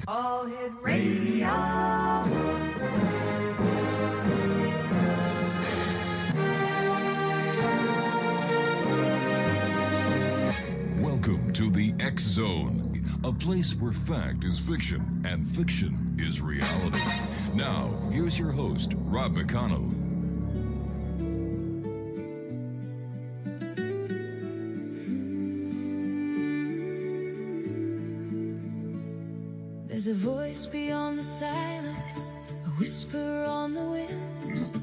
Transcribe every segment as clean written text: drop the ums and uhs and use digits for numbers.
All Hit Radio. Welcome to the X Zone, a place where fact is fiction and fiction is reality. Now, here's your host, Rob McConnell. There's a voice beyond the silence, a whisper on the wind,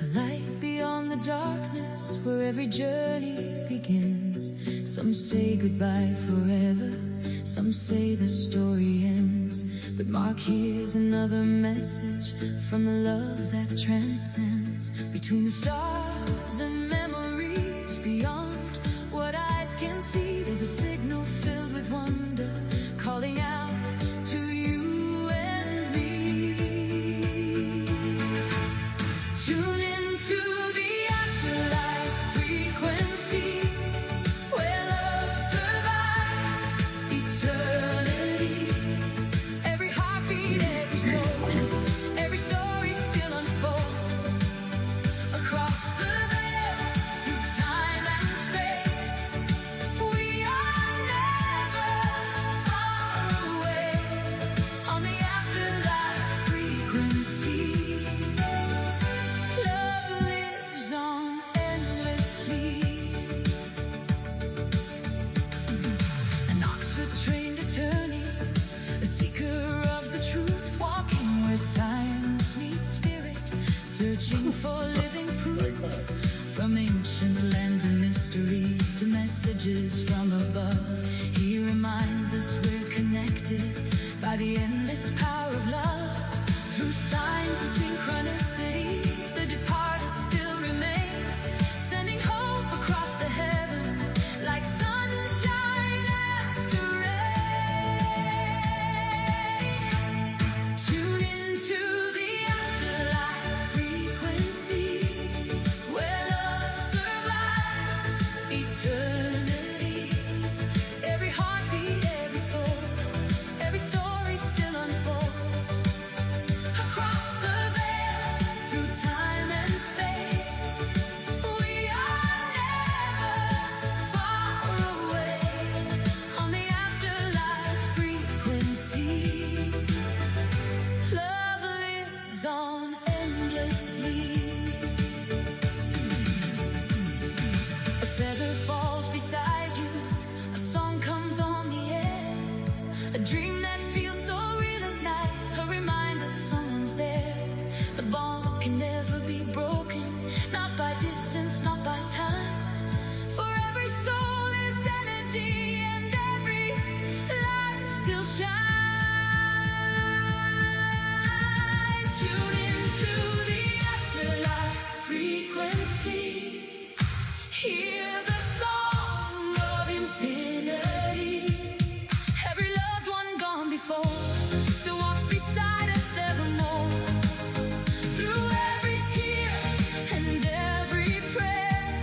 a light beyond the darkness where every journey begins. Some say goodbye forever, some say the story ends, but Mark hears another message from the love that transcends. Between the stars and memories beyond what eyes can see, there's a signal filled with wonder calling out to you and me. Tune into the afterlife frequency, where love survives eternity. Every heartbeat, every soul, every story still unfolds across the veil through time and space. We are never far away on the afterlife frequency. Love lives on endlessly. An Oxford-trained attorney, a seeker of the truth, walking where science meets spirit, searching for living proof. From ancient lands and mysteries to messages from above, he reminds us we're connected by the endless power of love. Through signs and synchronicities, the departed still remain, sending hope across the heavens like sunshine after rain. Tune into the afterlife frequency, where love survives eternity. Every heartbeat, every soul, every story still unfolds across the veil through time and space. We are never far away on the afterlife frequency. Love lives on endlessly. A feather falls beside you, a song comes on the air, a dream that feels so real at night, a reminder someone's there. The bond can never be broken, not by distance, not by time. For every soul is energy and every light still shines. Tune into the afterlife frequency. Hear the song of infinity. Every loved one gone before still walks beside us evermore. Through every tear and every prayer,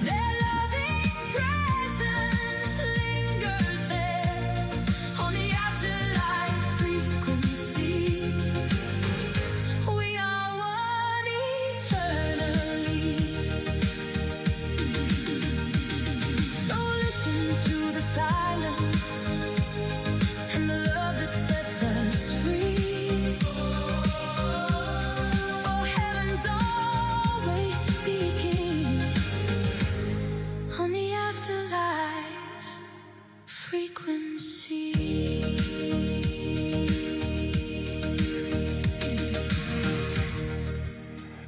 their loving presence lingers there on the afterlife frequency. We are one eternally. So listen to the silence and the love that sets us free. Oh, heaven's always speaking on the afterlife frequency.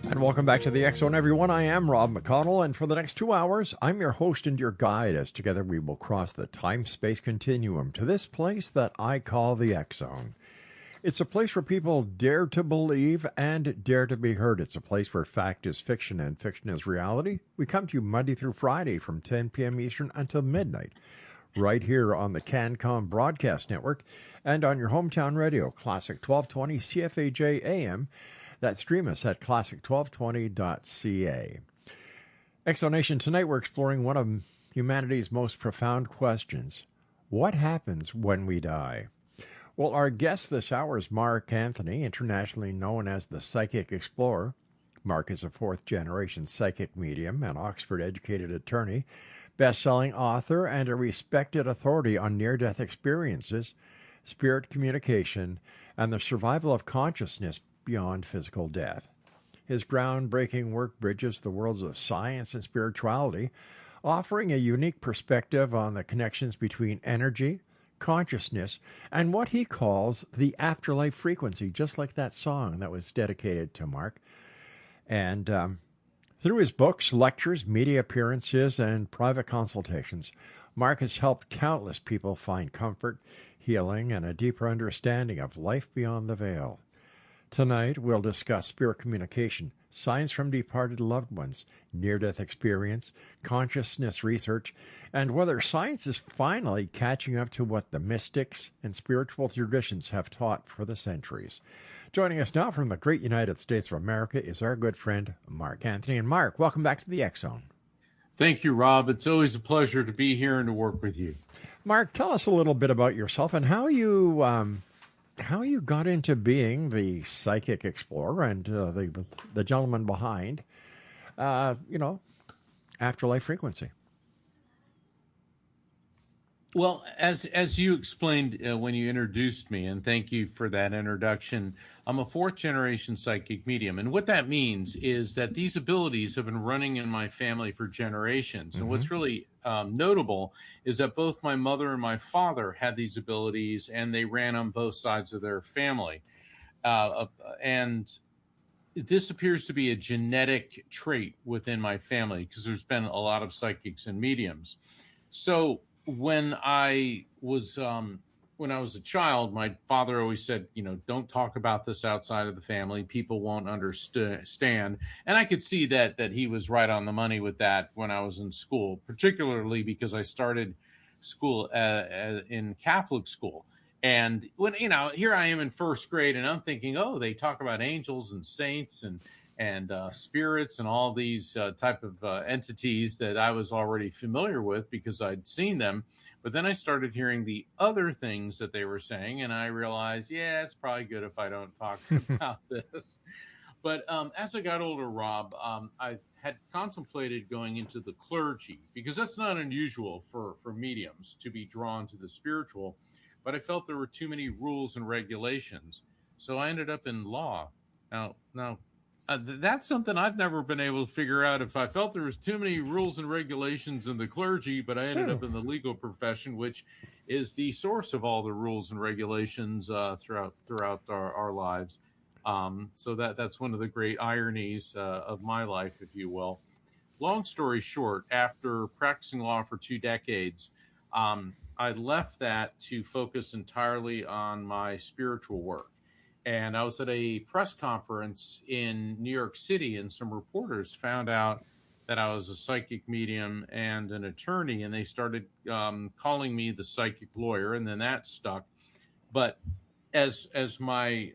And welcome back to the X Zone, everyone. I am Rob McConnell, and for the next 2 hours, I'm your host and your guide as together we will cross the time-space continuum to this place that I call the X Zone. It's a place where people dare to believe and dare to be heard. It's a place where fact is fiction and fiction is reality. We come to you Monday through Friday from 10 p.m. Eastern until midnight, right here on the CanCom Broadcast Network and on your hometown radio, Classic 1220 CFAJ AM. That stream us at classic1220.ca. Exonation, tonight we're exploring one of humanity's most profound questions. What happens when we die? Well, our guest this hour is Mark Anthony, internationally known as the Psychic Explorer. Mark is a fourth-generation psychic medium, an Oxford-educated attorney, best-selling author, and a respected authority on near-death experiences, spirit communication, and the survival of consciousness beyond physical death. His groundbreaking work bridges the worlds of science and spirituality, offering a unique perspective on the connections between energy, consciousness, and what he calls the afterlife frequency, just like that song that was dedicated to Mark. And through his books, lectures, media appearances, and private consultations, Mark has helped countless people find comfort, healing, and a deeper understanding of life beyond the veil. Tonight, we'll discuss spirit communication, signs from departed loved ones, near-death experience, consciousness research, and whether science is finally catching up to what the mystics and spiritual traditions have taught for the centuries. Joining us now from the great United States of America is our good friend, Mark Anthony. And Mark, welcome back to the X Zone. Thank you, Rob. It's always a pleasure to be here and to work with you. Mark, tell us a little bit about yourself and how you got into being the psychic explorer and the gentleman behind, Afterlife Frequency. Well, as you explained when you introduced me, and thank you for that introduction, I'm a fourth-generation psychic medium. And what that means is that these abilities have been running in my family for generations. And what's really notable is that both my mother and my father had these abilities, and they ran on both sides of their family. And this appears to be a genetic trait within my family because there's been a lot of psychics and mediums. So when I was a child, my father always said, don't talk about this outside of the family. People won't understand. And I could see that he was right on the money with that when I was in school, particularly because I started school in Catholic school. And when, here I am in first grade and I'm thinking, oh, they talk about angels and saints and spirits and all these type of entities that I was already familiar with because I'd seen them. But then I started hearing the other things that they were saying, and I realized, yeah, it's probably good if I don't talk about this. But as I got older, Rob, I had contemplated going into the clergy because that's not unusual for mediums to be drawn to the spiritual. But I felt there were too many rules and regulations. So I ended up in law. Now, that's something I've never been able to figure out. If I felt there was too many rules and regulations in the clergy, but I ended up in the legal profession, which is the source of all the rules and regulations throughout our lives. So that's one of the great ironies of my life, if you will. Long story short, after practicing law for 2 decades, I left that to focus entirely on my spiritual work. And I was at a press conference in New York City, and some reporters found out that I was a psychic medium and an attorney, and they started calling me the psychic lawyer, and then that stuck. But as my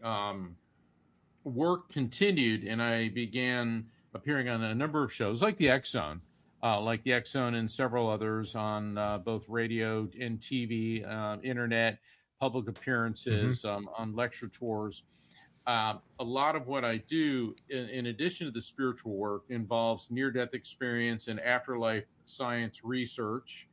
work continued, and I began appearing on a number of shows, like the X Zone, and several others on both radio and TV, internet, public appearances, on lecture tours. A lot of what I do, in addition to the spiritual work, involves near-death experience and afterlife science research,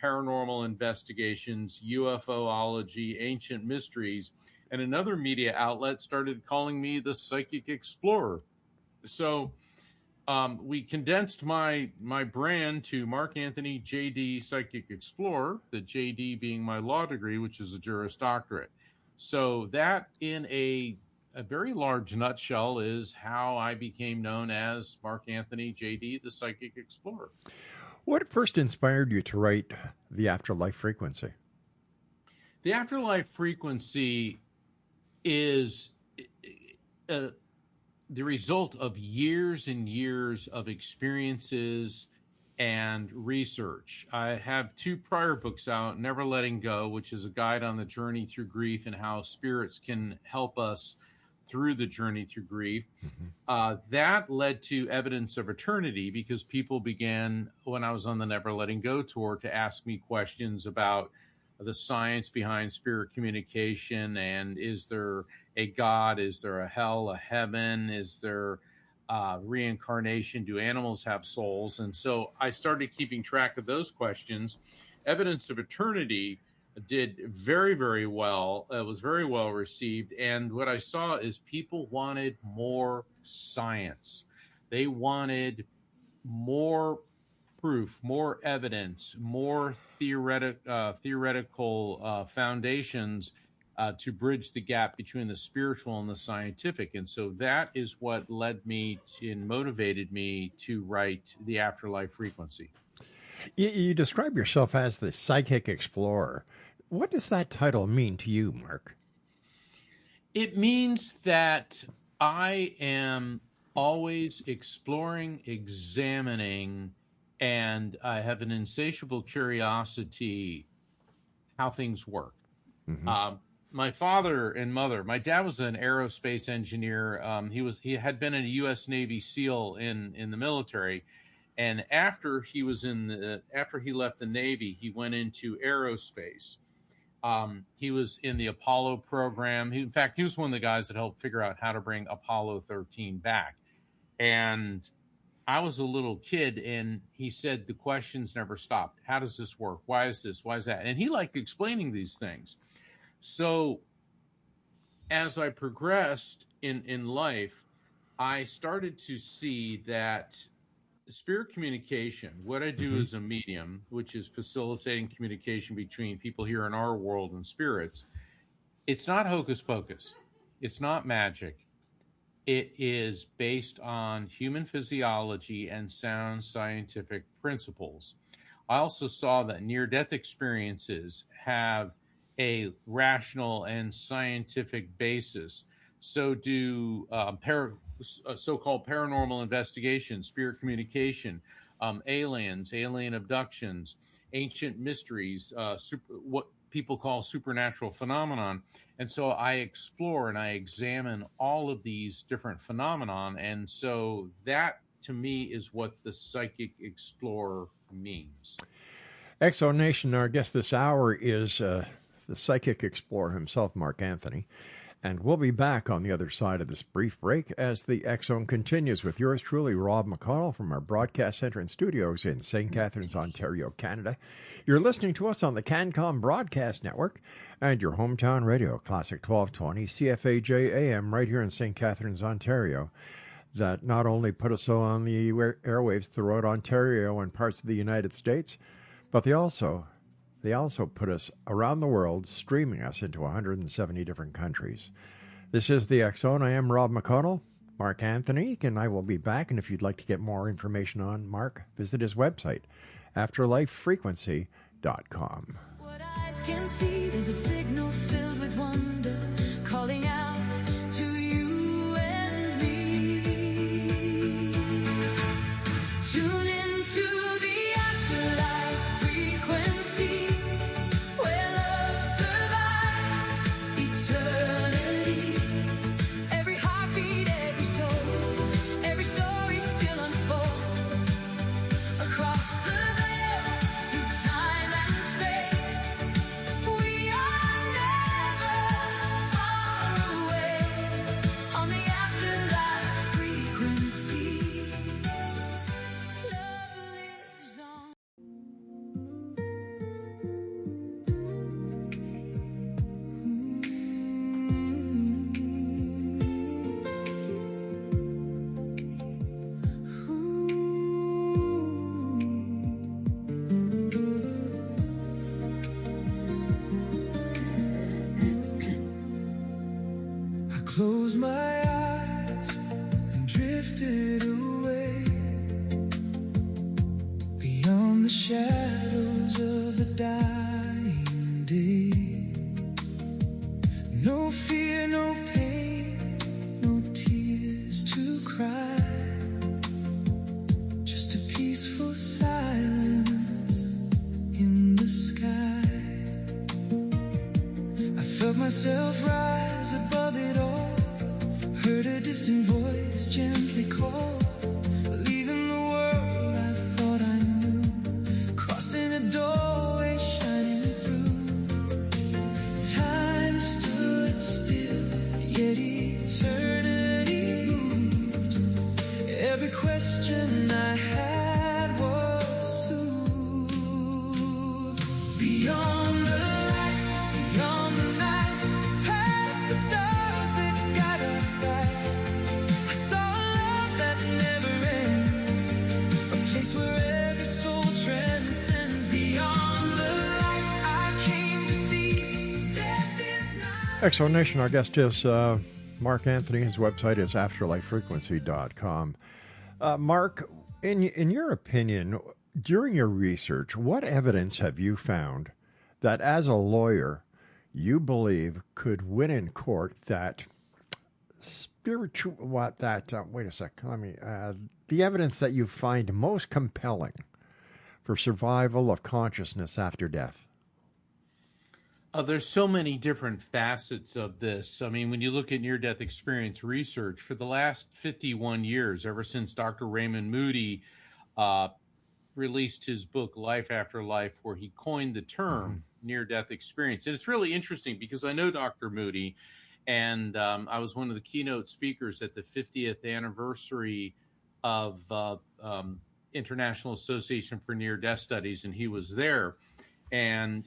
paranormal investigations, UFOlogy, ancient mysteries, and another media outlet started calling me the Psychic Explorer. So we condensed my brand to Mark Anthony JD Psychic Explorer, the JD being my law degree, which is a Juris Doctorate. So that, in a very large nutshell, is how I became known as Mark Anthony JD, the Psychic Explorer. What first inspired you to write The Afterlife Frequency? The Afterlife Frequency is the result of years and years of experiences and research. I have 2 prior books out, Never Letting Go, which is a guide on the journey through grief and how spirits can help us through the journey through grief. That led to Evidence of Eternity because people began, when I was on the Never Letting Go tour, to ask me questions about the science behind spirit communication, and is there a God? Is there a hell, a heaven? Is there reincarnation? Do animals have souls? And so I started keeping track of those questions. Evidence of Eternity did very, very well. It was very well received. And what I saw is people wanted more science. They wanted more proof, more evidence, more theoretical foundations to bridge the gap between the spiritual and the scientific. And so that is what led me and motivated me to write The Afterlife Frequency. You describe yourself as the psychic explorer. What does that title mean to you, Mark? It means that I am always exploring, examining, and I have an insatiable curiosity how things work. Mm-hmm. My father and mother, my dad was an aerospace engineer. He had been a U.S. Navy SEAL in the military, and after he left the Navy, he went into aerospace. He was in the Apollo program. In fact, he was one of the guys that helped figure out how to bring Apollo 13 back. And I was a little kid, and he said the questions never stopped. How does this work? Why is this? Why is that? And he liked explaining these things. So as I progressed in life, I started to see that spirit communication, what I do as a medium, which is facilitating communication between people here in our world and spirits, it's not hocus pocus. It's not magic. It is based on human physiology and sound scientific principles. I also saw that near-death experiences have a rational and scientific basis. So do so-called paranormal investigations, spirit communication, aliens, alien abductions, ancient mysteries, what people call supernatural phenomenon. And so I explore and I examine all of these different phenomenon. And so that, to me, is what the psychic explorer means. Exonation, our guest this hour is the psychic explorer himself, Mark Anthony. And we'll be back on the other side of this brief break as the X-Zone continues with yours truly, Rob McConnell, from our broadcast center and studios in St. Catharines, Ontario, Canada. You're listening to us on the CanCom Broadcast Network and your hometown radio, Classic 1220, CFAJ AM, right here in St. Catharines, Ontario, that not only put us on the airwaves throughout Ontario and parts of the United States, but they also put us around the world, streaming us into 170 different countries. This is the X-Zone. I am Rob McConnell, Mark Anthony, and I will be back. And if you'd like to get more information on Mark, visit his website, afterlifefrequency.com. What eyes can see, there's a signal filled with wonder, calling out to you and me. Tune into the afterlife frequency, where love survives eternity. Every heartbeat, every soul, every story still unfolds across the veil through time and space. We are never far away on the afterlife frequency. Love lives on. I closed my eyes and drifted away beyond the shadows of the dying day. No fear, no pain, no tears to cry, just a peaceful silence in the sky. I felt myself rise above it all, heard a distant voice gently call, leaving the world I thought I knew, crossing a doorway shining through. Exo Nation, our guest is Mark Anthony. His website is afterlifefrequency.com. Mark, in your opinion, during your research, what evidence have you found that as a lawyer you believe could win in court that spiritual, wait a sec, the evidence that you find most compelling for survival of consciousness after death? There's so many different facets of this. I mean, when you look at near-death experience research, for the last 51 years, ever since Dr. Raymond Moody released his book, Life After Life, where he coined the term near-death experience. And it's really interesting because I know Dr. Moody, and I was one of the keynote speakers at the 50th anniversary of International Association for Near-Death Studies, and he was there. And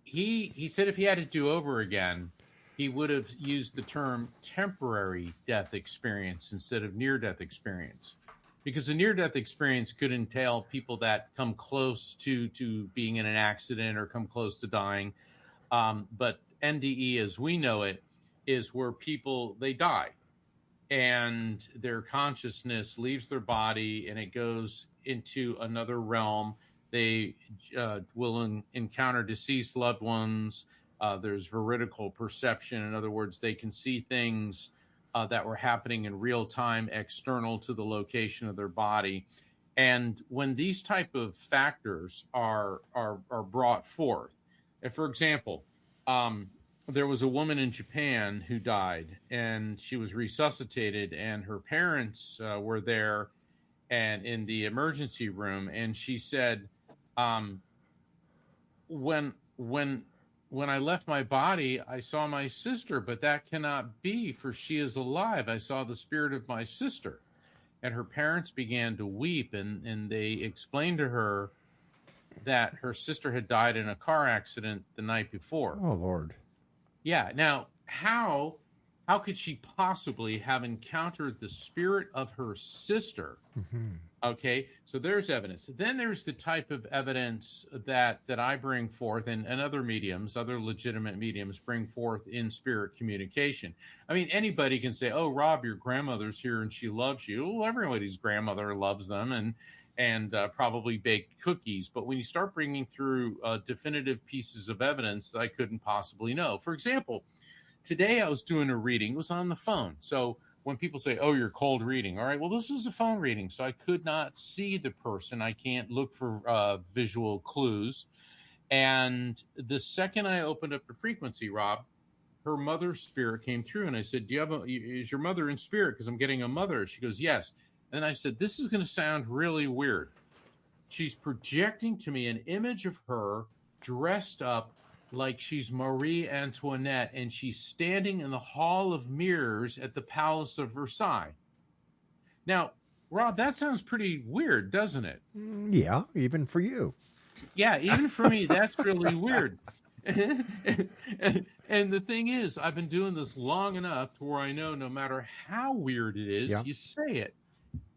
he said if he had to do over again, he would have used the term temporary death experience instead of near-death experience, because a near-death experience could entail people that come close to being in an accident or come close to dying. But NDE, as we know it, is where people, they die and their consciousness leaves their body and it goes into another realm. They will encounter deceased loved ones. There's veridical perception. In other words, they can see things that were happening in real time, external to the location of their body. And when these type of factors are brought forth, if, for example, there was a woman in Japan who died, and she was resuscitated, and her parents were there and in the emergency room, and she said, when I left my body, I saw my sister, but that cannot be, for she is alive. I saw the spirit of my sister. And her parents began to weep, and they explained to her that her sister had died in a car accident the night before. Oh, Lord. Yeah. Now, how could she possibly have encountered the spirit of her sister? Okay, so there's evidence. Then there's the type of evidence that I bring forth, and other mediums, other legitimate mediums bring forth in spirit communication. I mean, anybody can say, oh, Rob, your grandmother's here and she loves you. Well, everybody's grandmother loves them and probably bake cookies. But when you start bringing through definitive pieces of evidence that I couldn't possibly know. For example, today I was doing a reading. It was on the phone. So when people say, oh, you're cold reading, all right, well, this is a phone reading, so I could not see the person. I can't look for visual clues. And the second I opened up the frequency, Rob, her mother's spirit came through. And I said, is your mother in spirit? Because I'm getting a mother. She goes, yes. And I said, this is going to sound really weird. She's projecting to me an image of her dressed up like she's Marie Antoinette, and she's standing in the Hall of Mirrors at the Palace of Versailles. Now, Rob, that sounds pretty weird, doesn't it? Yeah, even for you. Yeah, even for me, that's really weird. And the thing is, I've been doing this long enough to where I know no matter how weird it is, you say it.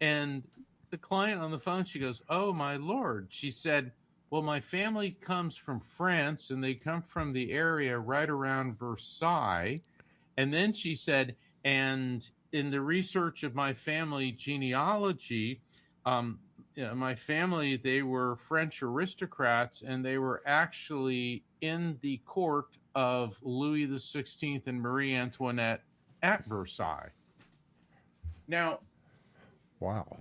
And the client on the phone, she goes, oh, my Lord. She said, well, my family comes from France, and they come from the area right around Versailles. And then she said, and in the research of my family genealogy, my family, they were French aristocrats, and they were actually in the court of Louis XVI and Marie Antoinette at Versailles. Now, wow,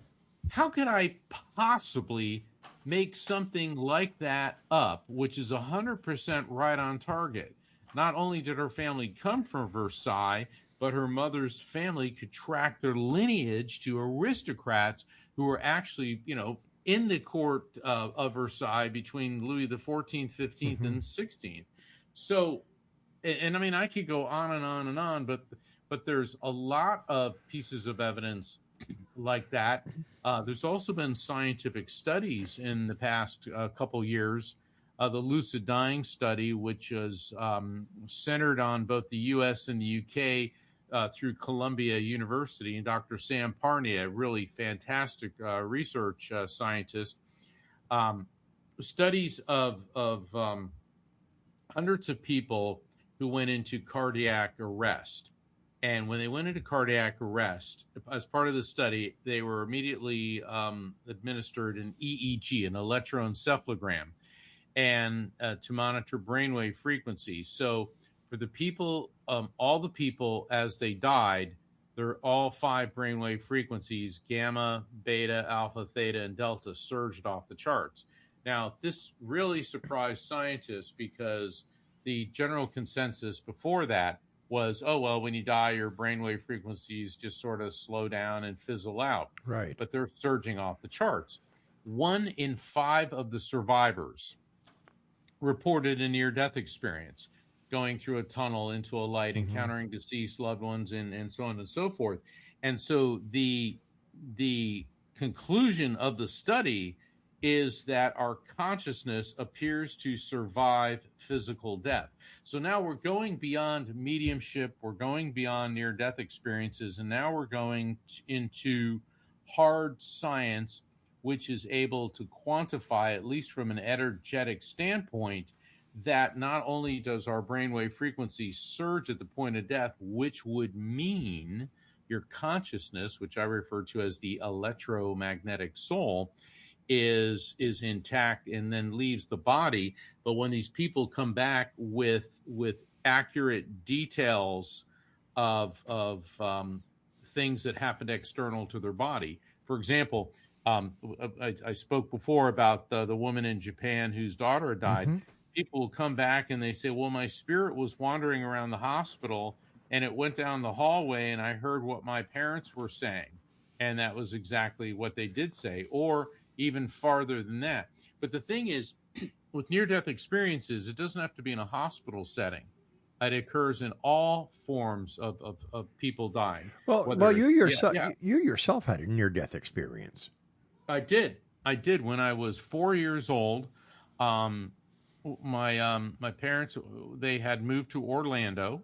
how could I possibly make something like that up, which is 100% right on target? Not only did her family come from Versailles, but her mother's family could track their lineage to aristocrats who were actually, in the court of Versailles between Louis the 14th, 15th, and 16th. So, and I mean, I could go on and on and on, but there's a lot of pieces of evidence like that. There's also been scientific studies in the past couple years. The lucid dying study, which is centered on both the U.S. and the U.K. Through Columbia University, and Dr. Sam Parnia, a really fantastic research scientist, studies of hundreds of people who went into cardiac arrest. And when they went into cardiac arrest, as part of the study, they were immediately administered an EEG, an electroencephalogram, and to monitor brainwave frequency. So for the people, all the people as they died, they're all 5 brainwave frequencies, gamma, beta, alpha, theta, and delta, surged off the charts. Now, this really surprised scientists because the general consensus before that was, oh, well, when you die, your brainwave frequencies just sort of slow down and fizzle out. Right. But they're surging off the charts. 1 in 5 of the survivors reported a near-death experience, going through a tunnel into a light, encountering deceased loved ones, and so on and so forth. And so the conclusion of the study is that our consciousness appears to survive physical death. So now we're going beyond mediumship, we're going beyond near-death experiences, and now we're going into hard science, which is able to quantify, at least from an energetic standpoint, that not only does our brainwave frequency surge at the point of death, which would mean your consciousness, which I refer to as the electromagnetic soul, is intact and then leaves the body. But when these people come back with accurate details of things that happened external to their body, for example, I spoke before about the woman in Japan whose daughter had died. People will come back and they say, well, my spirit was wandering around the hospital and it went down the hallway and I heard what my parents were saying. And that was exactly what they did say, or even farther than that. But the thing is, with near-death experiences, it doesn't have to be in a hospital setting. It occurs in all forms of people dying. Well, you yourself had a near-death experience. I did. When I was 4 years old. My parents, they had moved to Orlando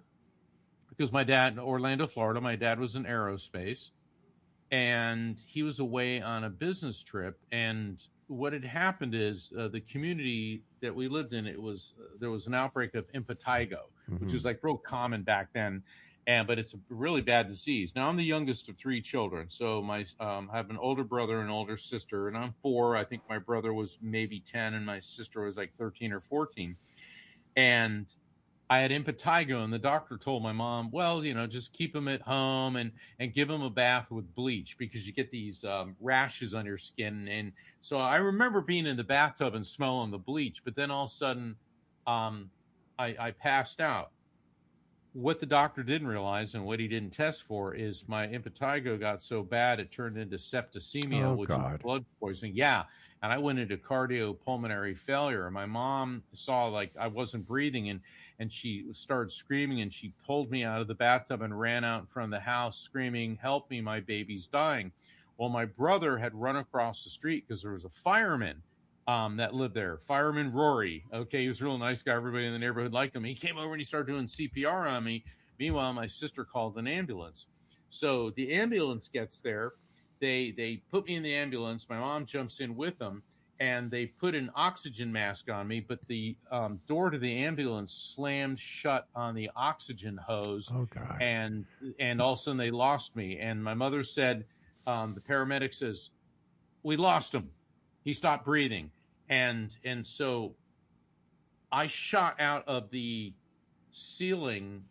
because Orlando, Florida. My dad was in aerospace, and he was away on a business trip. And what had happened is the community that we lived in, there was an outbreak of impetigo, which was like real common back then. But it's a really bad disease. Now, I'm the youngest of 3 children. So I have an older brother and an older sister, and I'm 4. I think my brother was maybe 10 and my sister was like 13 or 14. And I had impetigo, and the doctor told my mom, well, just keep him at home and give him a bath with bleach because you get these rashes on your skin. And so I remember being in the bathtub and smelling the bleach, but then all of a sudden I passed out. What the doctor didn't realize and what he didn't test for is my impetigo got so bad it turned into septicemia, which is blood poisoning. Yeah. And I went into cardiopulmonary failure. My mom saw like I wasn't breathing and she started screaming, and she pulled me out of the bathtub and ran out in front of the house screaming, help me, my baby's dying. Well, my brother had run across the street because there was a fireman that lived there, Fireman Rory. Okay, he was a real nice guy. Everybody in the neighborhood liked him. He came over and he started doing CPR on me. Meanwhile, my sister called an ambulance. So the ambulance gets there. They put me in the ambulance. My mom jumps in with them, and they put an oxygen mask on me. But the door to the ambulance slammed shut on the oxygen hose. Oh, God. And all of a sudden they lost me. And my mother said, the paramedic says, we lost him. He stopped breathing. And so I shot out of the ceiling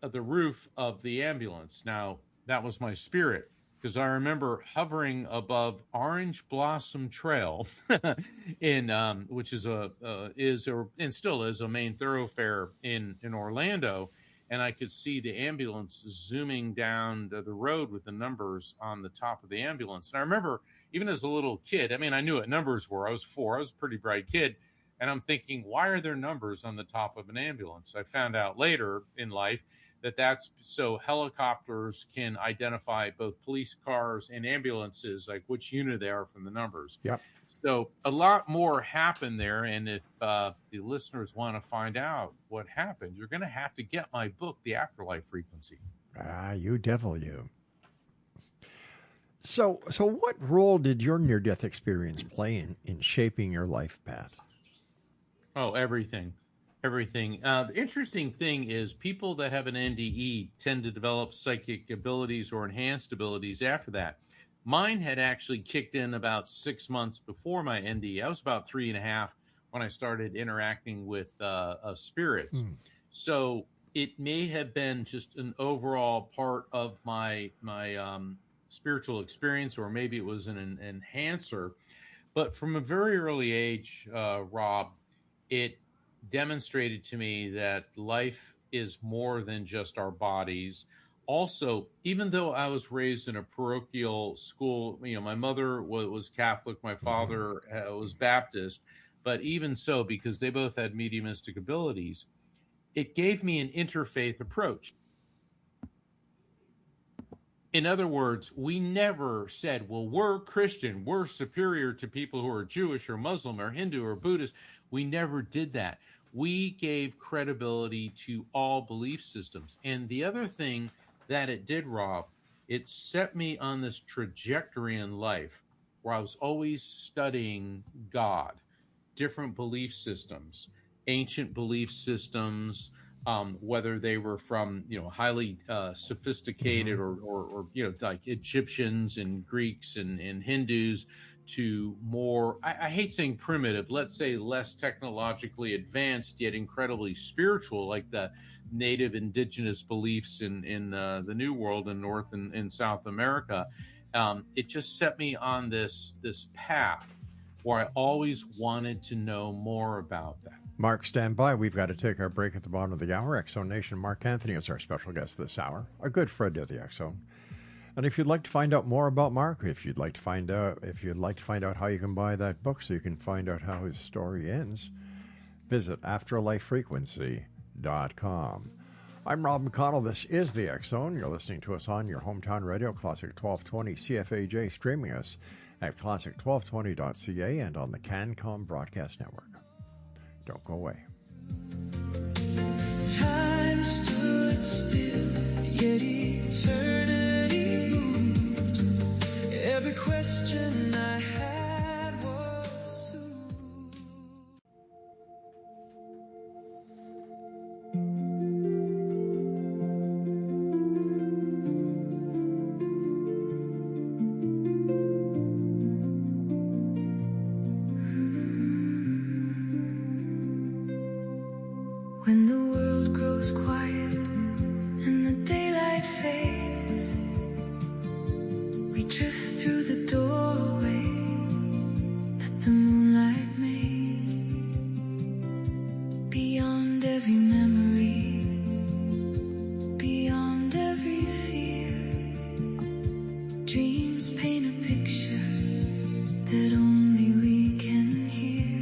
of the roof of the ambulance. Now, that was my spirit, because I remember hovering above Orange Blossom Trail, which is and still is a main thoroughfare in Orlando, and I could see the ambulance zooming down the road with the numbers on the top of the ambulance. And I remember, even as a little kid, I mean, I knew what numbers were. I was 4. I was a pretty bright kid. And I'm thinking, why are there numbers on the top of an ambulance? I found out later in life that that's so helicopters can identify both police cars and ambulances, like which unit they are from the numbers. Yep. So a lot more happened there. And if the listeners want to find out what happened, you're going to have to get my book, The Afterlife Frequency. You devil, you. So what role did your near-death experience play in shaping your life path? Oh, everything. everything. The interesting thing is people that have an NDE tend to develop psychic abilities or enhanced abilities after that. Mine had actually kicked in about 6 months before my NDE. I was about 3.5 when I started interacting with spirits. So it may have been just an overall part of my spiritual experience, or maybe it was an enhancer. But from a very early age, Rob, it demonstrated to me that life is more than just our bodies. Also, even though I was raised in a parochial school, my mother was Catholic, my father was Baptist, but even so, because they both had mediumistic abilities, it gave me an interfaith approach. In other words, we never said, well, we're Christian, we're superior to people who are Jewish or Muslim or Hindu or Buddhist. We never did that. We gave credibility to all belief systems. And the other thing that it did, Rob, it set me on this trajectory in life where I was always studying God, different belief systems, ancient belief systems, whether they were from highly sophisticated or like Egyptians and Greeks and Hindus, to more, I hate saying primitive, let's say less technologically advanced yet incredibly spiritual, like the native indigenous beliefs in the New World in North and South America. It just set me on this path where I always wanted to know more about that. Mark, stand by. We've got to take our break at the bottom of the hour. X-Zone Nation, Mark Anthony is our special guest this hour, a good friend of the X-Zone. And if you'd like to find out more about Mark, if you'd like to find out how you can buy that book so you can find out how his story ends, visit afterlifefrequency.com. I'm Rob McConnell. This is the X-Zone. You're listening to us on your hometown radio, Classic 1220 CFAJ, streaming us at classic1220.ca and on the CanCom Broadcast Network. Don't go away. Time stood still, yet eternity moved. Every question I had was soothed. When the world grows quiet and the daylight fades, we drift through the doorway that the moonlight made. Beyond every memory, beyond every fear, dreams paint a picture that only we can hear.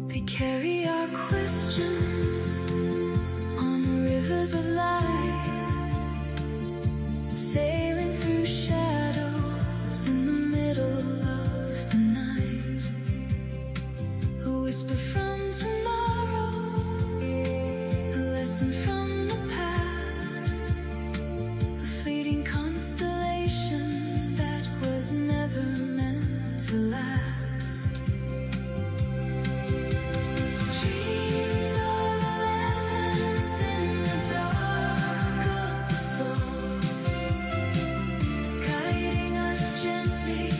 They carry our questions on rivers of light, sailing through shadows in the middle of the night. A whisper from tomorrow, a lesson from the past, a fleeting constellation that was never meant to last. Dreams are the lanterns in the dark of the soul, guiding us gently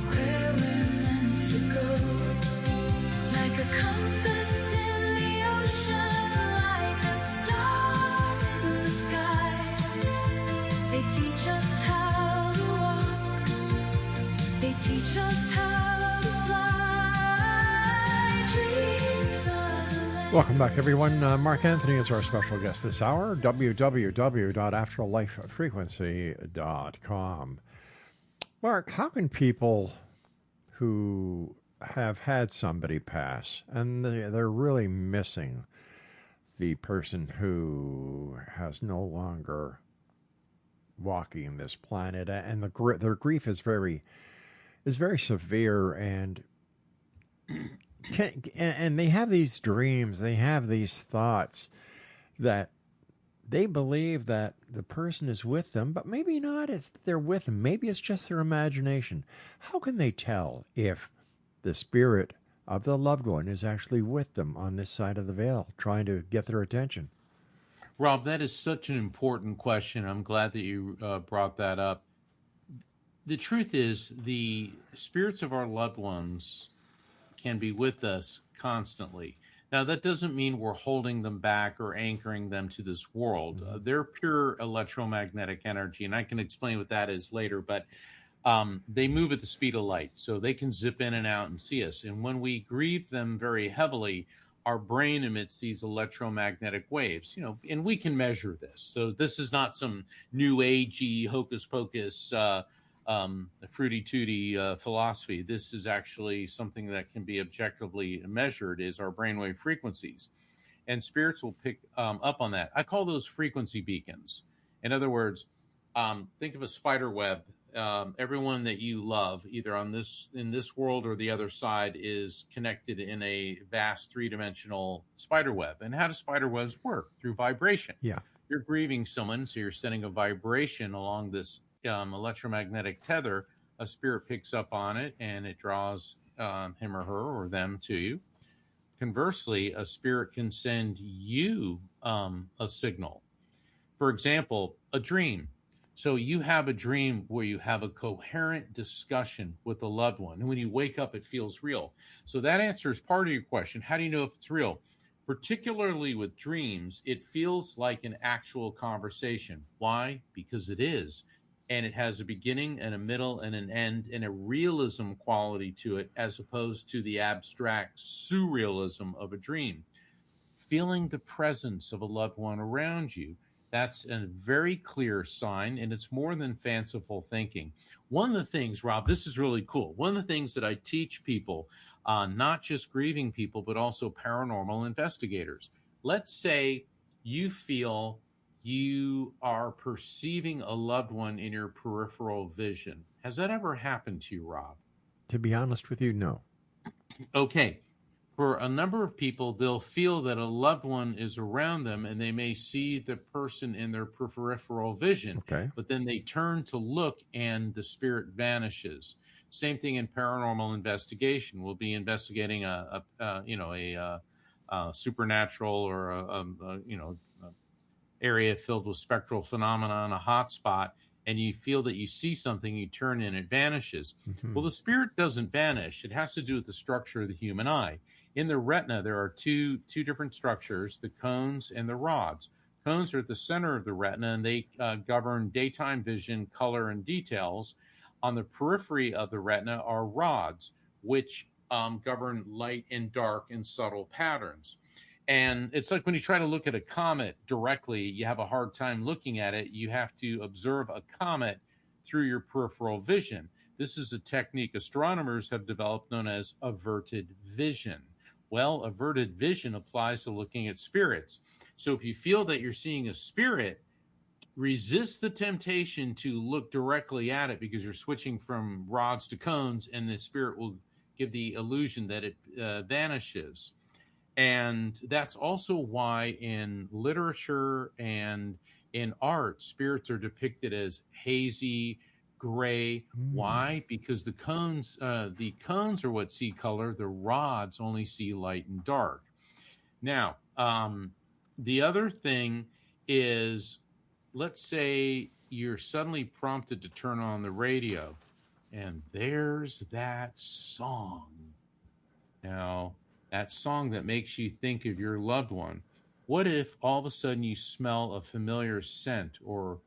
where we're meant to go. Like a compass in the ocean, like a star in the sky, they teach us how to walk, they teach us how to fly. Dreams are the land. Welcome back, everyone. Mark Anthony is our special guest this hour. www.afterlifefrequency.com. Mark, how can people who have had somebody pass and they're really missing the person who has no longer walking this planet, and their grief is very severe, and and they have these dreams, they have these thoughts that they believe that the person is with them, but maybe not. They're with them. Maybe it's just their imagination. How can they tell if the spirit of the loved one is actually with them on this side of the veil, trying to get their attention? Rob, that is such an important question. I'm glad that you brought that up. The truth is, the spirits of our loved ones can be with us constantly. Now, that doesn't mean we're holding them back or anchoring them to this world. They're pure electromagnetic energy, and I can explain what that is later, but they move at the speed of light, so they can zip in and out and see us. And when we grieve them very heavily, our brain emits these electromagnetic waves, and we can measure this. So this is not some new agey hocus pocus, fruity tooty philosophy. This is actually something that can be objectively measured, is our brainwave frequencies. And spirits will pick up on that. I call those frequency beacons. In other words, think of a spider web. Everyone that you love, either in this world or the other side, is connected in a vast three-dimensional spider web. And how do spider webs work? Through vibration. Yeah. You're grieving someone, so you're sending a vibration along this electromagnetic tether. A spirit picks up on it, and it draws him or her or them to you. Conversely, a spirit can send you a signal. For example, a dream. So you have a dream where you have a coherent discussion with a loved one. And when you wake up, it feels real. So that answers part of your question. How do you know if it's real? Particularly with dreams, it feels like an actual conversation. Why? Because it is. And it has a beginning and a middle and an end and a realism quality to it, as opposed to the abstract surrealism of a dream. Feeling the presence of a loved one around you, that's a very clear sign, and it's more than fanciful thinking. One of the things, Rob, this is really cool. One of the things that I teach people, not just grieving people, but also paranormal investigators. Let's say you feel you are perceiving a loved one in your peripheral vision. Has that ever happened to you, Rob? To be honest with you, no. Okay. For a number of people, they'll feel that a loved one is around them, and they may see the person in their peripheral vision. Okay. But then they turn to look, and the spirit vanishes. Same thing in paranormal investigation. We'll be investigating a supernatural or a area filled with spectral phenomena on a hot spot, and you feel that you see something, you turn in, it vanishes. Mm-hmm. Well, the spirit doesn't vanish. It has to do with the structure of the human eye. In the retina, there are two different structures, the cones and the rods. Cones are at the center of the retina, and they govern daytime vision, color, and details. On the periphery of the retina are rods, which govern light and dark and subtle patterns. And it's like when you try to look at a comet directly, you have a hard time looking at it. You have to observe a comet through your peripheral vision. This is a technique astronomers have developed known as averted vision. Well, averted vision applies to looking at spirits. So if you feel that you're seeing a spirit, resist the temptation to look directly at it, because you're switching from rods to cones, and the spirit will give the illusion that it vanishes. And that's also why in literature and in art, spirits are depicted as hazy, gray. Why? Because the cones are what see color. The rods only see light and dark. Now, the other thing is, let's say you're suddenly prompted to turn on the radio, and there's that song. Now, that song that makes you think of your loved one. What if all of a sudden you smell a familiar scent, or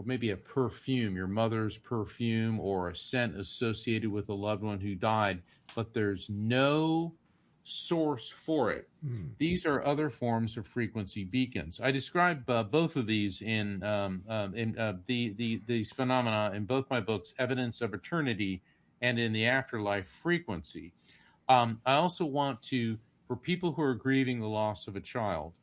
maybe a perfume, your mother's perfume, or a scent associated with a loved one who died, but there's no source for it? These are other forms of frequency beacons. I describe both of these in these phenomena in both my books, Evidence of Eternity and in the Afterlife Frequency. I also want to, for people who are grieving the loss of a child,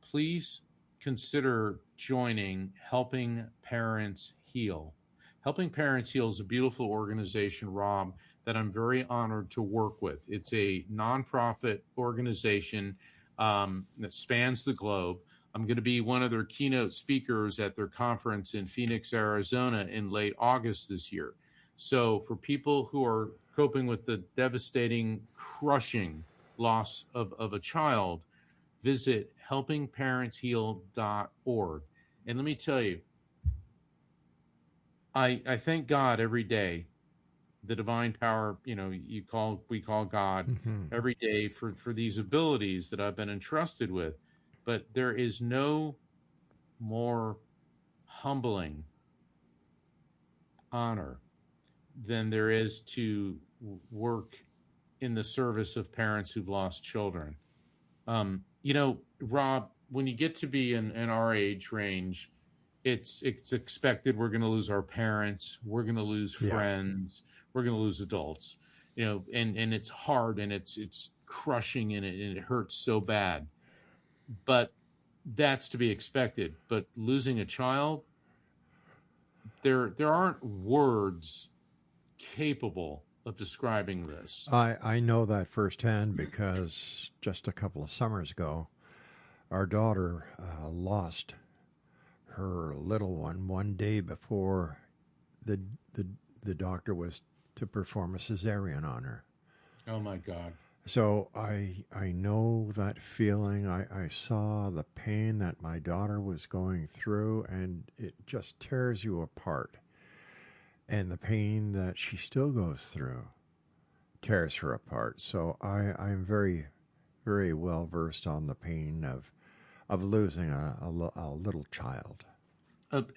please consider joining Helping Parents Heal. Helping Parents Heal is a beautiful organization, Rob, that I'm very honored to work with. It's a nonprofit organization that spans the globe. I'm going to be one of their keynote speakers at their conference in Phoenix, Arizona in late August this year. So for people who are coping with the devastating, crushing loss of a child, visit helpingparentsheal.org. And let me tell you, I thank God every day, the divine power, we call God every day for these abilities that I've been entrusted with. But there is no more humbling honor than there is to work in the service of parents who've lost children. Rob, when you get to be in our age range, it's expected we're going to lose our parents, we're going to lose friends, we're going to lose adults, and it's hard and it's crushing and it hurts so bad. But that's to be expected. But losing a child, there aren't words capable of describing this. I know that firsthand because just a couple of summers ago, our daughter lost her little one day before the doctor was to perform a cesarean on her. Oh my God. So I know that feeling. I saw the pain that my daughter was going through, and it just tears you apart. And the pain that she still goes through tears her apart. So I'm very, very well versed on the pain of losing a little child.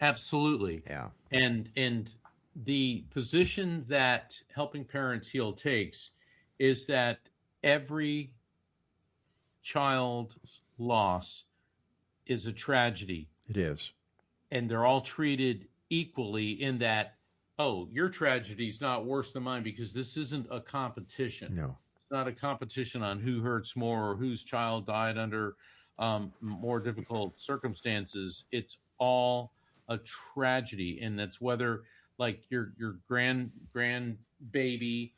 Absolutely. Yeah. And the position that Helping Parents Heal takes is that every child's loss is a tragedy. It is. And they're all treated equally in that, oh, your tragedy is not worse than mine, because this isn't a competition. No. It's not a competition on who hurts more or whose child died under more difficult circumstances. It's all a tragedy, and that's whether like your grandbaby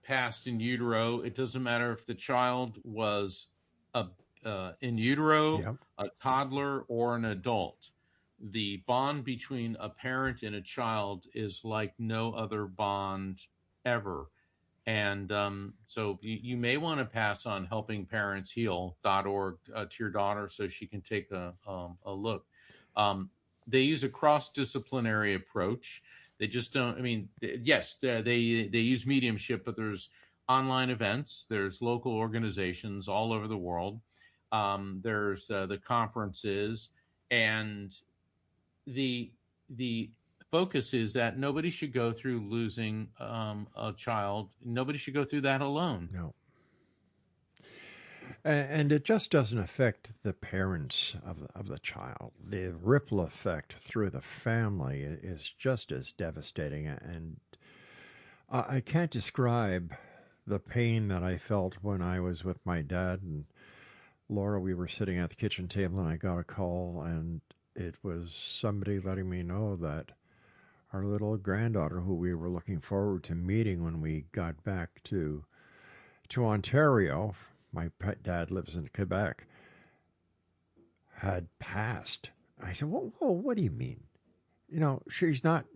passed in utero. It doesn't matter if the child was in utero, a toddler, or an adult. The bond between a parent and a child is like no other bond ever. And so you may want to pass on helpingparentsheal.org to your daughter so she can take a look. They use a cross-disciplinary approach. They just don't, yes, they use mediumship, but there's online events, there's local organizations all over the world. There's the conferences, and the focus is that nobody should go through losing a child. Nobody should go through that alone. No. And it just doesn't affect the parents of the child. The ripple effect through the family is just as devastating. And I can't describe the pain that I felt when I was with my dad and Laura. We were sitting at the kitchen table and I got a call, and it was somebody letting me know that our little granddaughter, who we were looking forward to meeting when we got back to Ontario, my pet dad lives in Quebec, had passed. I said, whoa, what do you mean? She's not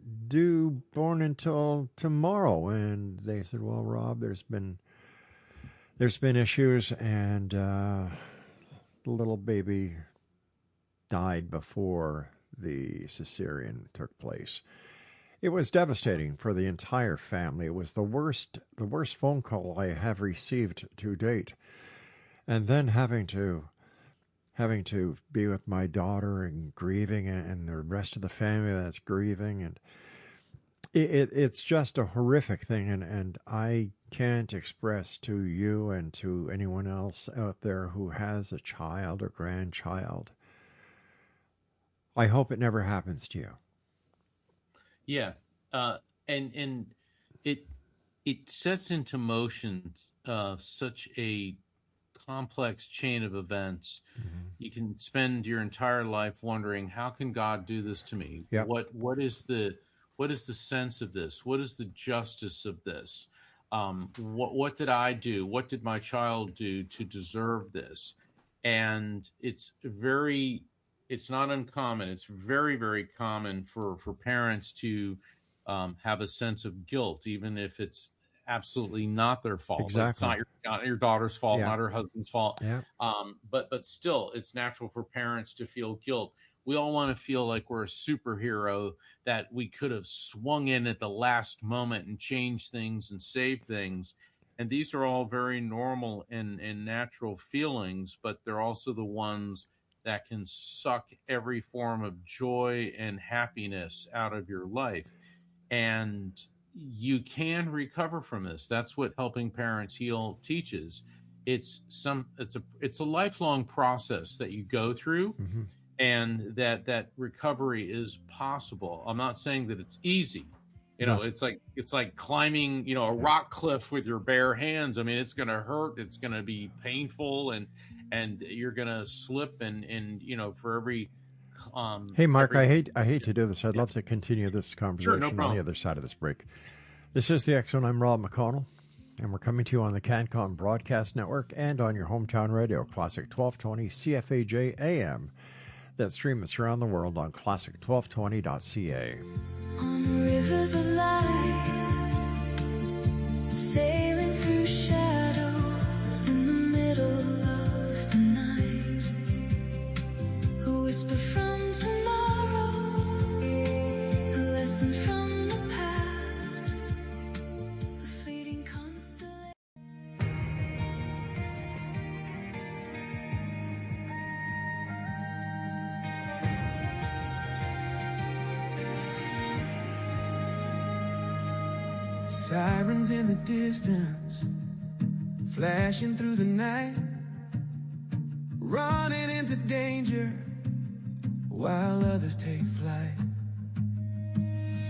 born until tomorrow. And they said, well, Rob, there's been issues, and the little baby died before the cesarean took place. It was devastating for the entire family. It was the worst phone call I have received to date. And then having to be with my daughter and grieving, and the rest of the family that's grieving, and it's just a horrific thing. And I can't express to you and to anyone else out there who has a child or grandchild, I hope it never happens to you. Yeah, and it sets into motion such a complex chain of events. Mm-hmm. You can spend your entire life wondering, how can God do this to me? Yep. What is the sense of this? What is the justice of this? What did I do? What did my child do to deserve this? And it's not uncommon. It's very, very common for parents to have a sense of guilt, even if it's absolutely not their fault. Like, it's Exactly. not your daughter's fault, Yeah. not her husband's fault. Yeah. But still, it's natural for parents to feel guilt. We all want to feel like we're a superhero, that we could have swung in at the last moment and changed things and saved things. And these are all very normal and natural feelings, but they're also the ones that can suck every form of joy and happiness out of your life. And you can recover from this. That's what Helping Parents Heal teaches. It's a lifelong process that you go through, Mm-hmm. and that recovery is possible. I'm not saying that it's easy. No. It's like climbing, a rock cliff with your bare hands. I mean, it's going to hurt. It's going to be painful, and you're going to slip. And for every Hey, Mark, every, I hate to do this. I'd love to continue this conversation on the problem. other side of this break. This is the X Zone. I'm Rob McConnell, and we're coming to you on the CanCon Broadcast Network and on your hometown radio, Classic 1220 CFAJ AM, that stream us around the world on classic1220.ca. On rivers of light, sailing through shadows in the middle of the night, a whisper from tomorrow, a lesson from the past, a fleeting constellation. Sirens in the distance, flashing through the night, running into danger while others take flight.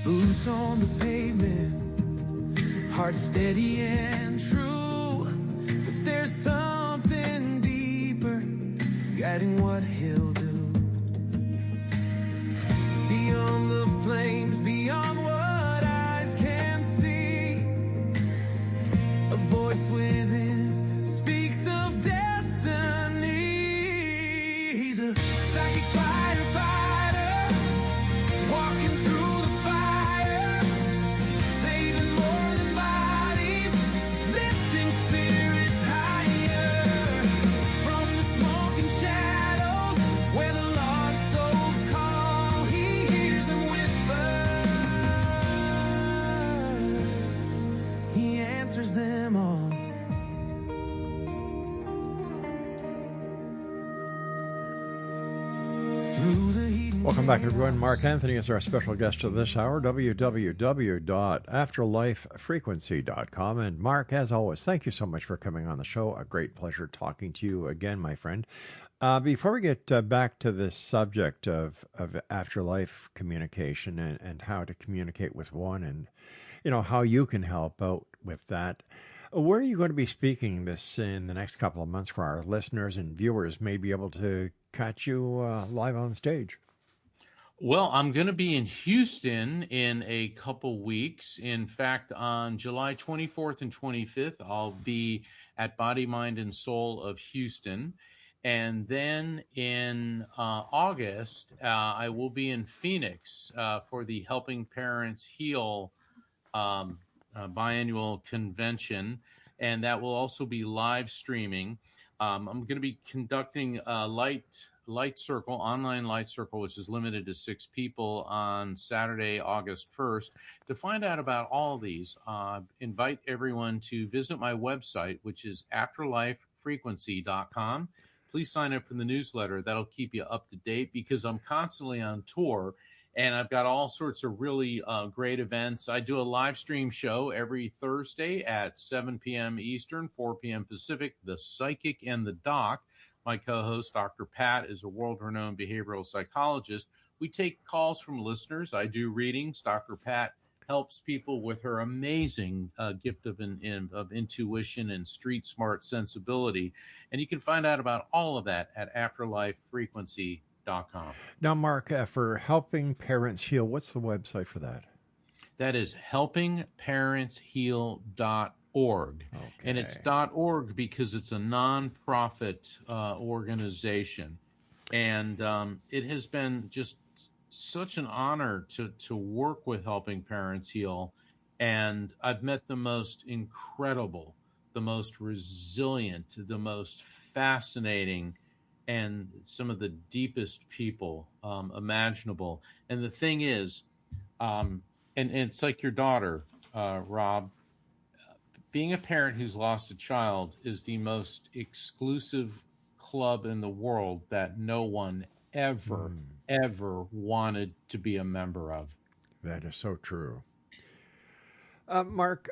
Boots on the pavement, heart steady and true, but there's something deeper guiding what he'll do. Beyond the flames, beyond what eyes can see, a voice within speaks of destiny. He's a psychic firefighter, walking through the fire, saving more than bodies, lifting spirits higher. From the smoking shadows where the lost souls call, he hears them whisper. He answers them all. Through the heat and Welcome back, everyone. Mark Anthony is our special guest of this hour, www.afterlifefrequency.com. And Mark, as always, thank you so much for coming on the show. A great pleasure talking to you again, my friend. Before we get back to this subject of afterlife communication and how to communicate with one, and how you can help out with that, where are you going to be speaking this in the next couple of months for our listeners and viewers may be able to catch you live on stage? Well, I'm going to be in Houston in a couple weeks. In fact, on July 24th and 25th, I'll be at Body, Mind, and Soul of Houston. And then in August, I will be in Phoenix for the Helping Parents Heal biannual convention. And that will also be live streaming. I'm going to be conducting a light circle, online light circle, which is limited to 6 people on Saturday, August 1st. To find out about all these, invite everyone to visit my website, which is afterlifefrequency.com. Please sign up for the newsletter. That'll keep you up to date because I'm constantly on tour and I've got all sorts of really great events. I do a live stream show every Thursday at 7 p.m. Eastern, 4 p.m. Pacific, The Psychic and the Doc. My co-host, Dr. Pat, is a world-renowned behavioral psychologist. We take calls from listeners. I do readings. Dr. Pat helps people with her amazing gift of intuition and street-smart sensibility. And you can find out about all of that at afterlifefrequency.com. Now, Mark, for Helping Parents Heal, what's the website for that? That is helpingparentsheal.org. Okay. And it's .org because it's a nonprofit organization. And it has been just such an honor to work with helping parents heal. And I've met the most incredible, the most resilient, the most fascinating, and some of the deepest people imaginable. And the thing is, and it's like your daughter, Rob, being a parent who's lost a child is the most exclusive club in the world that no one ever wanted to be a member of. That is so true. Mark,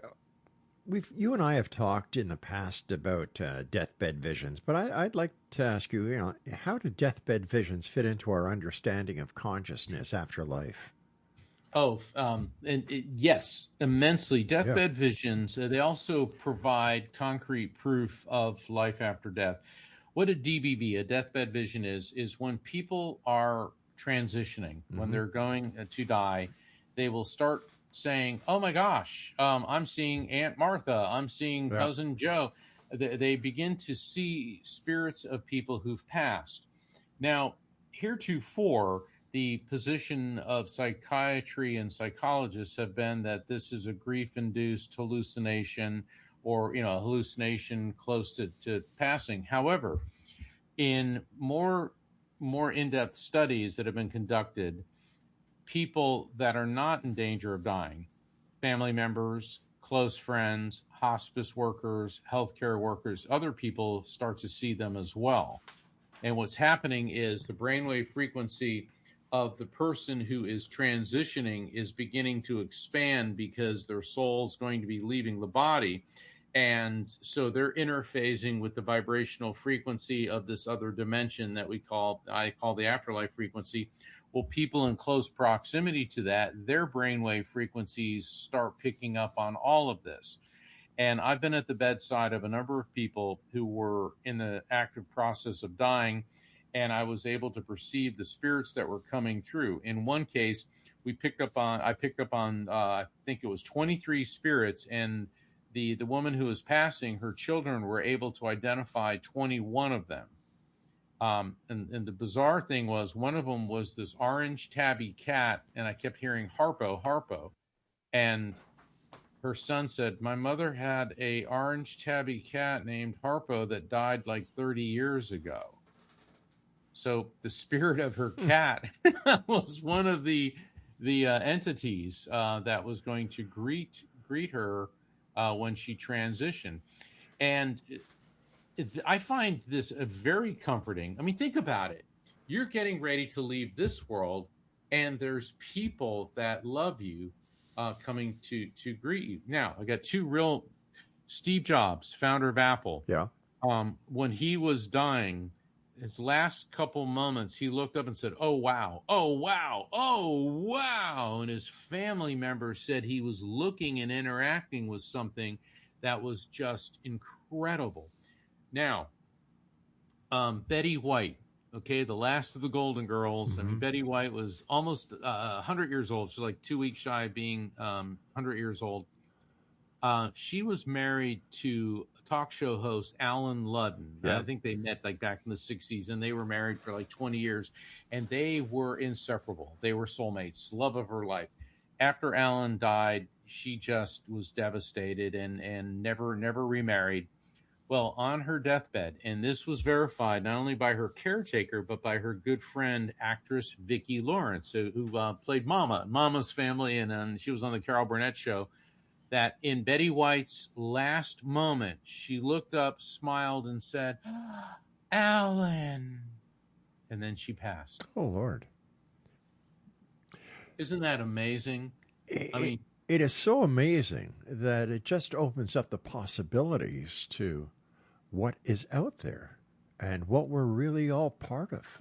you and I have talked in the past about deathbed visions, but I'd like to ask you, how do deathbed visions fit into our understanding of consciousness after life? Yes, immensely. Yeah. Deathbed visions, they also provide concrete proof of life after death. What a DBV, a deathbed vision is when people are transitioning, when they're going to die, they will start saying, oh my gosh, I'm seeing Aunt Martha, I'm seeing Cousin Joe. They begin to see spirits of people who've passed. Now, heretofore, the position of psychiatry and psychologists have been that this is a grief-induced hallucination, or a hallucination close to passing. However, in more in-depth studies that have been conducted, people that are not in danger of dying, family members, close friends, hospice workers, healthcare workers, other people start to see them as well. And what's happening is the brainwave frequency of the person who is transitioning is beginning to expand because their soul's going to be leaving the body. And so they're interfacing with the vibrational frequency of this other dimension that I call the afterlife frequency. Well, people in close proximity to that, their brainwave frequencies start picking up on all of this. And I've been at the bedside of a number of people who were in the active process of dying, and I was able to perceive the spirits that were coming through. In one case, I picked up on, I think it was 23 spirits, and the woman who was passing, her children were able to identify 21 of them. And the bizarre thing was, one of them was this orange tabby cat, and I kept hearing Harpo, Harpo. And her son said, my mother had a orange tabby cat named Harpo that died like 30 years ago. So the spirit of her cat was one of the entities that was going to greet her when she transitioned. And I find this very comforting. I mean, think about it. You're getting ready to leave this world, and there's people that love you coming to greet you. Now, I got two real. Steve Jobs, founder of Apple. Yeah. When he was dying, his last couple moments, he looked up and said, oh, wow, oh, wow, oh, wow. And his family members said he was looking and interacting with something that was just incredible. Now, Betty White, okay, the last of the Golden Girls. I mean, Betty White was almost 100 years old. She's like 2 weeks shy of being 100 years old. She was married to talk show host Alan Ludden. Yeah. I think they met like back in the 60s, and they were married for like 20 years, and they were inseparable. They were soulmates, love of her life. After Alan died, she just was devastated and never remarried. Well, on her deathbed, and this was verified not only by her caretaker, but by her good friend, actress Vicki Lawrence, who played Mama's Family, and she was on the Carol Burnett show, that in Betty White's last moment, she looked up, smiled, and said, Alan. And then she passed. Oh, Lord. Isn't that amazing? It is so amazing that it just opens up the possibilities to what is out there and what we're really all part of.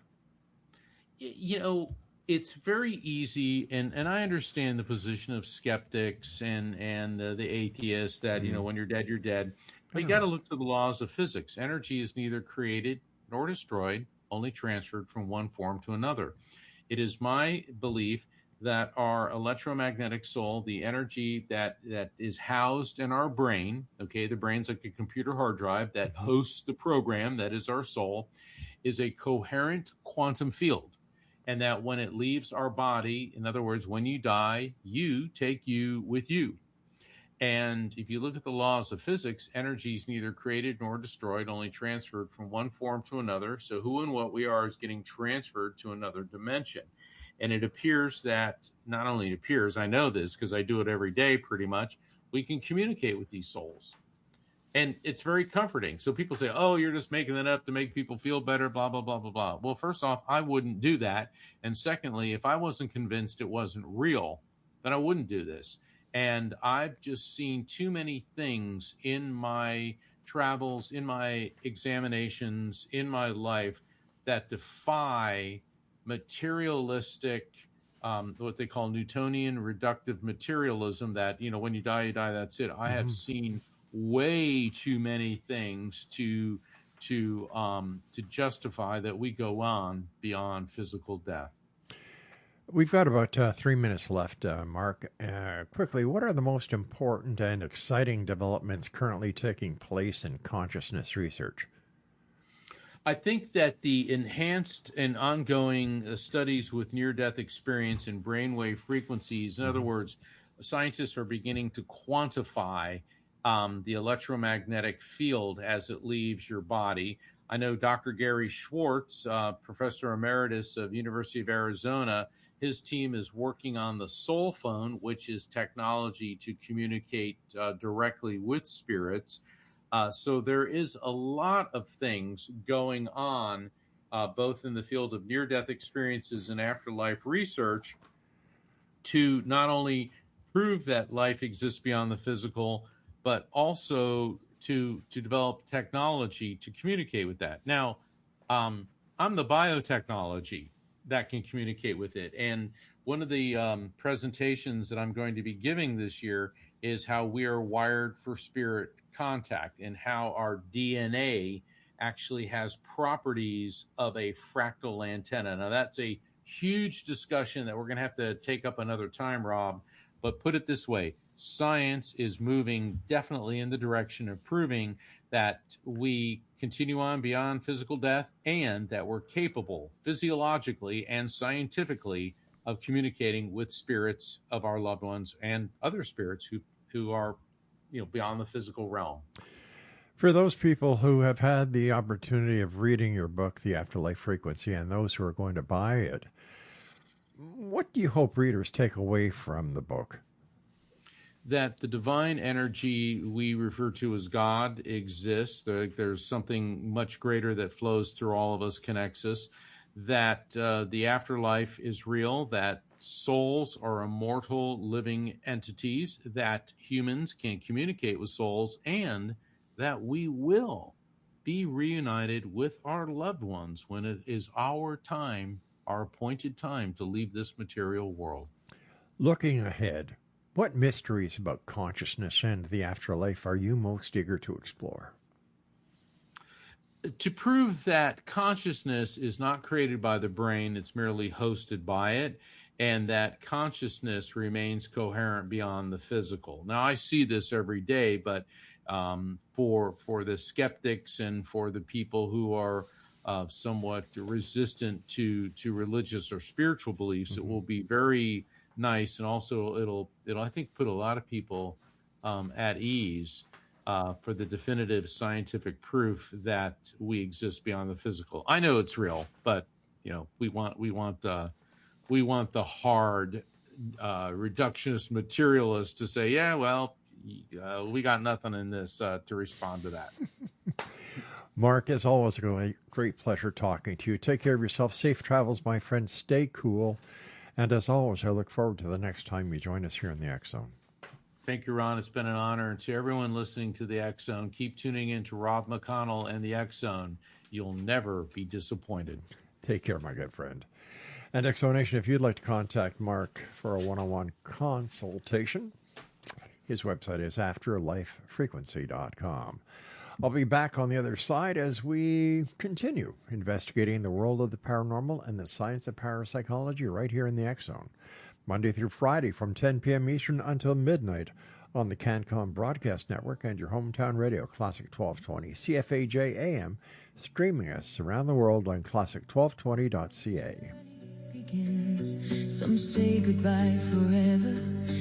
It's very easy, and I understand the position of skeptics and the atheists that, when you're dead, you're dead. But you got to look to the laws of physics. Energy is neither created nor destroyed, only transferred from one form to another. It is my belief that our electromagnetic soul, the energy that is housed in our brain, okay, the brain's like a computer hard drive that hosts the program that is our soul, is a coherent quantum field. and that when it leaves our body, in other words, when you die, you take you with you. And if you look at the laws of physics, energy is neither created nor destroyed, only transferred from one form to another. So who and what we are is getting transferred to another dimension. And it appears that, not only it appears, I know this because I do it every day pretty much, we can communicate with these souls. And it's very comforting. So people say, oh, you're just making that up to make people feel better, blah, blah, blah, blah, blah. Well, first off, I wouldn't do that. And secondly, if I wasn't convinced it wasn't real, then I wouldn't do this. And I've just seen too many things in my travels, in my examinations, in my life that defy materialistic, what they call Newtonian reductive materialism, that, you know, when you die, that's it. I have seen way too many things to justify that we go on beyond physical death. We've got about 3 minutes left, Mark. Quickly, what are the most important and exciting developments currently taking place in consciousness research? I think that the enhanced and ongoing studies with near-death experience and brainwave frequencies, in other words, scientists are beginning to quantify the electromagnetic field as it leaves your body. I know Dr. Gary Schwartz, Professor Emeritus of University of Arizona, his team is working on the soul phone, which is technology to communicate directly with spirits. So there is a lot of things going on, both in the field of near-death experiences and afterlife research, to not only prove that life exists beyond the physical, but also to develop technology to communicate with that. Now, I'm the biotechnology that can communicate with it. And one of the presentations that I'm going to be giving this year is how we are wired for spirit contact and how our DNA actually has properties of a fractal antenna. Now, that's a huge discussion that we're going to have to take up another time, Rob. But put it this way, science is moving definitely in the direction of proving that we continue on beyond physical death and that we're capable physiologically and scientifically of communicating with spirits of our loved ones and other spirits who are, you know, beyond the physical realm. For those people who have had the opportunity of reading your book, The Afterlife Frequency, and those who are going to buy it, what do you hope readers take away from the book? That the divine energy we refer to as God exists. There's something much greater that flows through all of us, connects us. That the afterlife is real. That souls are immortal living entities. That humans can communicate with souls. And that we will be reunited with our loved ones when it is our time, our appointed time to leave this material world. Looking ahead, what mysteries about consciousness and the afterlife are you most eager to explore? To prove that consciousness is not created by the brain, it's merely hosted by it, and that consciousness remains coherent beyond the physical. Now, I see this every day, but for the skeptics and for the people who are somewhat resistant to religious or spiritual beliefs, it will be very nice, and also it'll I think put a lot of people at ease for the definitive scientific proof that we exist beyond the physical. I know it's real, but you know we want the hard reductionist materialist to say, yeah, well, we got nothing in this to respond to that. Mark, as always, a great pleasure talking to you. Take care of yourself. Safe travels, my friend. Stay cool. And as always, I look forward to the next time you join us here in the X Zone. Thank you, Ron. It's been an honor. And to everyone listening to the X Zone, keep tuning in to Rob McConnell and the X Zone. You'll never be disappointed. Take care, my good friend. And X Zone Nation, if you'd like to contact Mark for a one-on-one consultation, his website is afterlifefrequency.com. I'll be back on the other side as we continue investigating the world of the paranormal and the science of parapsychology right here in the X Zone, Monday through Friday from 10 p.m. Eastern until midnight on the CanCom Broadcast Network and your hometown radio, Classic 1220, CFAJ AM, streaming us around the world on classic1220.ca. begins. Some say goodbye forever,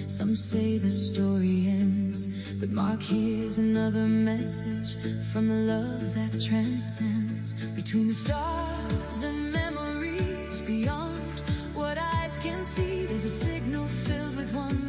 some say the story ends. But Mark hears another message from the love that transcends. Between the stars and memories beyond what eyes can see, there's a signal filled with wonder